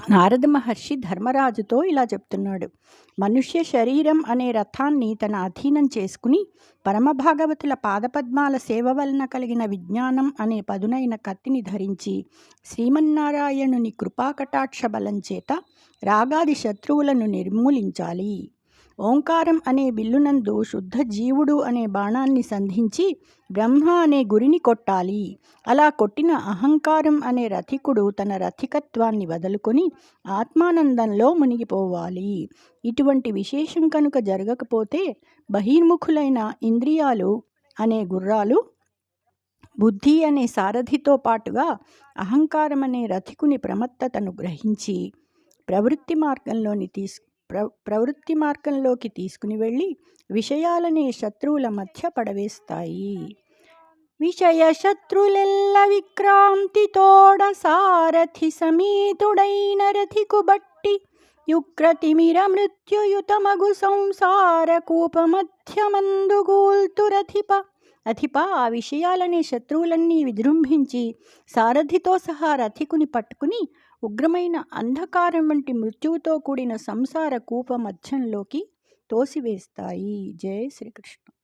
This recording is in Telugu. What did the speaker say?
నారద మహర్షి ధర్మరాజుతో ఇలా చెప్తున్నాడు. మనుష్య శరీరం అనే రథాన్ని తన అధీనం చేసుకుని పరమభాగవతుల పాదపద్మాల సేవ వలన కలిగిన విజ్ఞానం అనే పదునైన కత్తిని ధరించి శ్రీమన్నారాయణుని కృపాకటాక్ష బలం చేత రాగాది శత్రువులను నిర్మూలించాలి. ఓంకారం అనే బిల్లునందు శుద్ధ జీవుడు అనే బాణాన్ని సంధించి బ్రహ్మ అనే గురిని కొట్టాలి. అలా కొట్టిన అహంకారం అనే రథికుడు తన రథికత్వాన్ని వదులుకొని ఆత్మానందంలో మునిగిపోవాలి. ఇటువంటి విశేషం కనుక జరగకపోతే బహిర్ముఖులైన ఇంద్రియాలు అనే గుర్రాలు, బుద్ధి అనే సారథితో పాటుగా అహంకారం అనే రథికుని ప్రమత్తతను గ్రహించి ప్రవృత్తి మార్గంలోకి తీసుకుని వెళ్ళి విషయాలనే శత్రువుల మధ్య పడవేస్తాయి. విషయ శత్రులెల్ల విక్రాంతి తోడ సారథి సమేతుడైన రథికు బట్టి యుక్రతిమిర మృత్యుయుతమగు సంసార కూపమధ్యమందుగూల్తు రథిప ఆ విషయాలనే శత్రువులన్నీ విజృంభించి సారథితో సహా రథికుని పట్టుకుని ఉగ్రమైన అంధకారం వంటి మృత్యువుతో కూడిన సంసార కూప మధ్యంలోకి తోసివేస్తాయి. జయ శ్రీకృష్ణ.